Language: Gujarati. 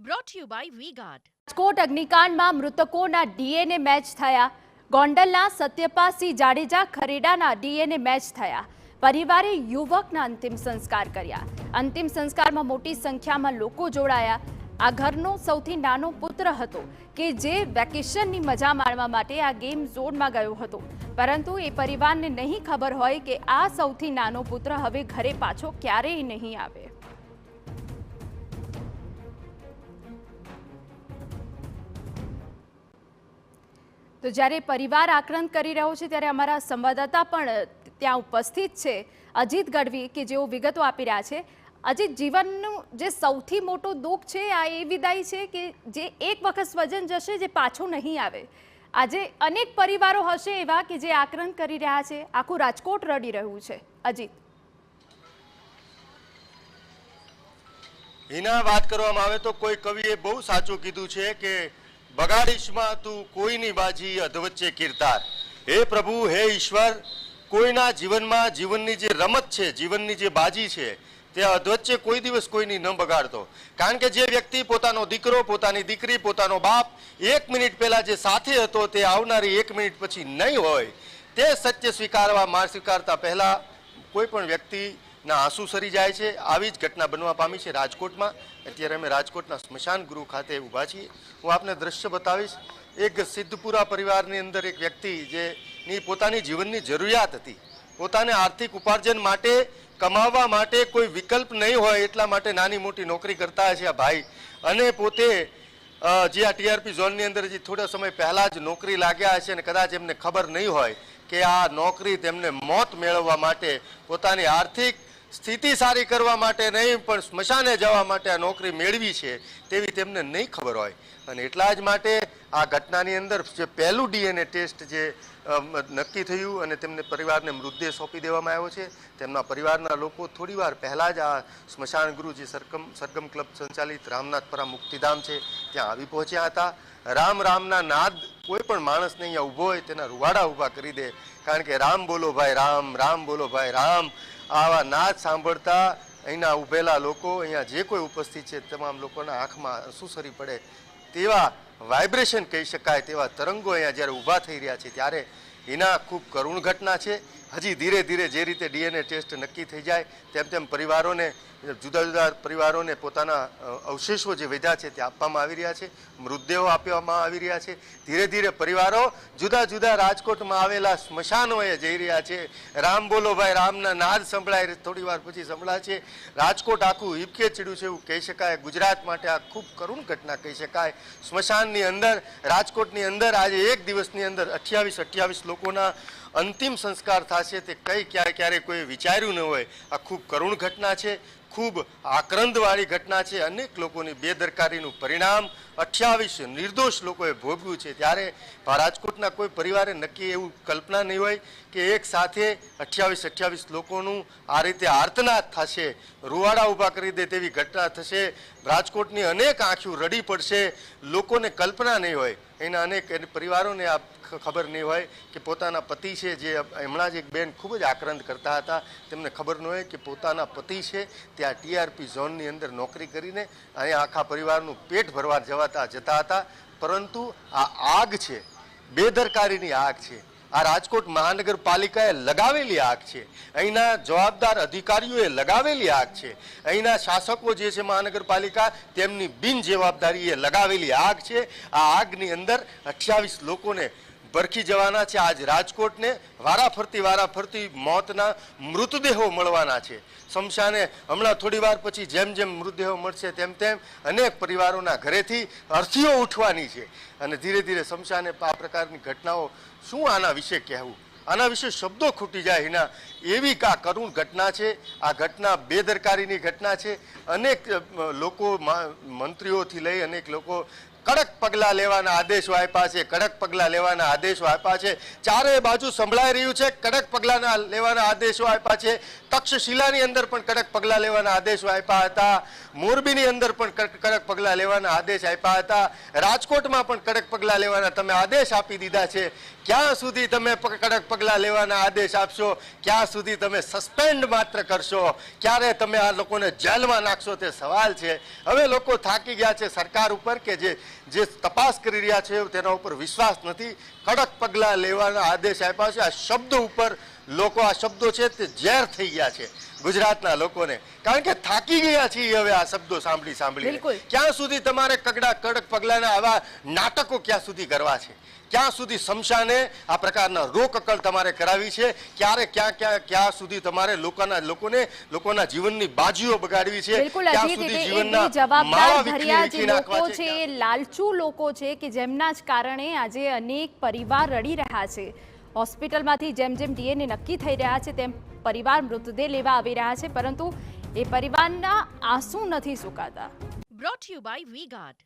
brought to you by V-Guard. Rajkot અગ્નિકાંડમાં મૃતકોના ડીએનએ મેચ થયા. ગોંડલના સત્યપાલસિંહ જાડેજા ખરેડાના ડીએનએ મેચ થયા. પરિવારે યુવકના અંતિમ સંસ્કાર કર્યા. અંતિમ સંસ્કારમાં મોટી સંખ્યામાં લોકો જોડાયા. આ ઘરનો સૌથી નાનો પુત્ર હતો કે જે વેકેશનની મજા માણવા માટે આ ગેમ ઝોનમાં ગયો હતો, પરંતુ એ પરિવારને નહીં ખબર હોય કે આ સૌથી નાનો પુત્ર હવે ઘરે પાછો ક્યારેય નહીં આવે. તો જ્યારે પરિવાર આક્રંદ કરી રહ્યો છે ત્યારે અમારા સંવાદદાતા પણ ત્યાં ઉપસ્થિત છે, અજીત ગઢવી, કે જેઓ વિગતો આપી રહ્યા છે. અજીત, જીવનનું જે સૌથી મોટો દુઃખ છે આ એ વિદાય છે કે જે એક વખત સ્વજન જશે જે પાછો નહીં આવે. આજે અનેક પરિવારો હશે એવા કે જે આક્રંદ કરી રહ્યા છે. આખું રાજકોટ રડી રહ્યું છે. અજીત, એના વાત કરવામાં આવે તો કોઈ કવિએ બહુ સાચું કીધું છે કે બગાડીશમાં તું કોઈની બાજી અધવચ્ચે કીર્તાર. હે પ્રભુ, હે ઈશ્વર, કોઈના જીવનમાં જીવનની જે રમત છે, જીવનની જે બાજી છે, તે અધવચ્ચે કોઈ દિવસ કોઈની ન બગાડતો. કારણ કે જે વ્યક્તિ પોતાનો દીકરો, પોતાની દીકરી, પોતાનો બાપ 1 મિનિટ પહેલા જે સાથે હતો તે આવનારી 1 મિનિટ પછી નહીં હોય, તે સત્ય સ્વીકારતા પહેલા કોઈ પણ વ્યક્તિના આંસુ સરી જાય છે. આવી જ ઘટના બનવા પામી છે રાજકોટમાં. અત્યારે અમે રાજકોટના સ્મશાન ગૃહ ખાતે ઊભા છીએ. હું આપને દ્રશ્ય બતાવીશ. એક સિદ્ધપુરા પરિવારની અંદર એક વ્યક્તિ જેની પોતાની જીવનની જરૂરિયાત હતી, પોતાને આર્થિક ઉપાર્જન માટે, કમાવવા માટે કોઈ વિકલ્પ નહીં હોય એટલા માટે નાની મોટી નોકરી કરતા હશે આ ભાઈ, અને પોતે જે આ ટીઆરપી ઝોનની અંદર જે થોડા સમય પહેલાં જ નોકરી લાગ્યા હશે અને કદાચ એમને ખબર નહીં હોય કે આ નોકરી તેમને મોત મેળવવા માટે, પોતાની આર્થિક સ્થિતિ સારી કરવા માટે નહીં પણ સ્મશાને જવા માટે આ નોકરી મેળવી છે તેવી તેમને નહીં ખબર હોય. અને એટલા જ માટે આ ઘટનાની અંદર જે પહેલું ડીએનએ ટેસ્ટ જે નક્કી થયું અને તેમને પરિવારને મૃતદેહ સોંપી દેવામાં આવ્યો છે. તેમના પરિવારના લોકો થોડીવાર પહેલાં જ આ સ્મશાન ગૃહ જે સરગમ ક્લબ સંચાલિત રામનાથપરા મુક્તિધામ છે ત્યાં આવી પહોંચ્યા હતા. રામ રામના નાદ કોઈ પણ માણસને અહીંયા ઊભો હોય તેના રૂવાડા ઊભા કરી દે. કારણ કે રામ બોલો ભાઈ રામ, રામ બોલો ભાઈ રામ, આવા નાદ સાંભળતા અહીંના ઊભેલા લોકો, અહીંયા જે કોઈ ઉપસ્થિત છે તમામ લોકોના આંખમાં આંસુ સરી પડે તેવા વાઇબ્રેશન કહી શકાય, તેવા તરંગો અહીંયા જ્યારે ઊભા થઈ રહ્યા છે ત્યારે એના ખૂબ કરુણ ઘટના છે. હજી ધીરે ધીરે જે રીતે ડીએનએ ટેસ્ટ નક્કી થઈ જાય તેમ તેમ પરિવારોને, જુદા જુદા પરિવારોને પોતાના અવશેષો જે વધ્યા છે તે આપવામાં આવી રહ્યા છે, મૃતદેહો આપવામાં આવી રહ્યા છે. ધીરે ધીરે પરિવારો જુદા જુદા રાજકોટમાં આવેલા સ્મશાનોએ જઈ રહ્યા છે. રામ બોલો ભાઈ રામના નાદ સંભળાય, થોડી વાર પછી સંભળાય છે. રાજકોટ આખું હિપકે ચડ્યું છે એવું કહી શકાય. ગુજરાત માટે આ ખૂબ કરુણ ઘટના કહી શકાય. સ્મશાનની અંદર, રાજકોટની અંદર આજે એક દિવસની અંદર 28 લોકોના અંતિમ સંસ્કાર થશે તે ક્યારે કોઈ વિચાર્યું ન હોય. આ ખૂબ કરુણ ઘટના છે, ખૂબ આક્રંદવાળી ઘટના છે. અનેક લોકોની બેદરકારીનું પરિણામ 28 નિર્દોષ લોકોએ ભોગવ્યું છે. ત્યારે રાજકોટના કોઈ પરિવારે નક્કી એવું કલ્પના નહીં હોય કે એક સાથે 28 લોકોનું આ રીતે આર્તનાદ થશે, રૂવાડા ઊભા કરી દે તેવી ઘટના થશે. રાજકોટની અનેક આંખો રડી પડશે. લોકોને કલ્પના નહીં હોય, એના અનેક પરિવારોને આ ખબર નહીં હોય કે પોતાના પતિ છે, જે હમણાં જ એક બેન ખૂબ જ આક્રંદ કરતા હતા, તેમને ખબર ન હોય કે પોતાના પતિ છે તે આ ટીઆરપી ઝોનની અંદર નોકરી કરીને અહીંયા આખા પરિવારનું પેટ ભરવા જતા હતા. પરંતુ આ આગ છે, બેદરકારીની આગ છે. આ રાજકોટ મહાનગરપાલિકાએ લગાવેલી આગ છે, અહીંના જવાબદાર અધિકારીઓએ લગાવેલી આગ છે, અહીંના શાસકો જે છે મહાનગરપાલિકા તેમની બિનજવાબદારીએ લગાવેલી આગ છે. આ આગની અંદર 28 લોકોને ભરખી જવાના છે. આજ રાજકોટને વારાફરતી મોતના મૃતદેહો મળવાના છે શમશાને. હમણાં થોડી વાર પછી જેમ જેમ મૃતદેહો મળશે તેમ તેમ અનેક પરિવારોના ઘરેથી અર્થીઓ ઉઠવાની છે અને ધીરે ધીરે શમશાને આ પ્રકારની ઘટનાઓ, શું આના વિશે કહેવું, આના વિશે શબ્દો ખૂટી જાય એના એવી આ કરુણ ઘટના છે. આ ઘટના બેદરકારીની ઘટના છે. અનેક લોકો, મંત્રીઓથી લઈ અનેક લોકો કડક પગલાં લેવાના આદેશો આપ્યા છે, કડક પગલાં લેવાના આદેશો આપ્યા છે. ચારે બાજુ સંભળાઈ રહ્યું છે કડક પગલાં લેવાના આદેશો આપ્યા છે. તક્ષશિલાની અંદર પણ કડક પગલાં લેવાના આદેશો આપ્યા હતા. મોરબીની અંદર પણ કડક પગલાં લેવાના આદેશ આપ્યા હતા. રાજકોટમાં પણ કડક પગલાં લેવાના તમે આદેશ આપી દીધા છે. ક્યાં સુધી તમે કડક પગલાં લેવાના આદેશ આપશો? ક્યાં સુધી તમે સસ્પેન્ડ માત્ર કરશો? ક્યારે તમે આ લોકોને જેલમાં નાખશો તે સવાલ છે. હવે લોકો થાકી ગયા છે સરકાર ઉપર કે જે તપાસ કરી રહ્યા છે તેના ઉપર વિશ્વાસ નથી. કડક પગલાં લેવાના આદેશ આપ્યા છે. આ શબ્દો ઉપર લોકો, આ શબ્દો છે તે ઝેર થઈ ગયા છે ગુજરાતના લોકોને, કારણ કે થાકી ગયા છીએ હવે આ શબ્દો સાંભળી. ક્યાં સુધી તમારે કડક પગલાંના આવા નાટકો ક્યાં સુધી કરવા છે? ક્યાં સુધી શમશાને આ પ્રકારના રોકકળ તમારે કરાવી છે? ક્યાં સુધી તમારે લોકોના જીવનની બાજીઓ બગાડવી છે? ક્યાં સુધી જીવનના માળા વીખી નાખવા છે? એ લાલચુ લોકો છે કે જેમના જ કારણે આજે અનેક પરિવાર રડી રહ્યા છે. હોસ્પિટલમાંથી જેમ ડીએનએ નક્કી થઈ રહ્યા છે તેમ પરિવાર મૃતદેહ લેવા આવી રહ્યા છે, પરંતુ એ પરિવારના આંસુ નથી સુકાતા. Brought to you by V-Guard.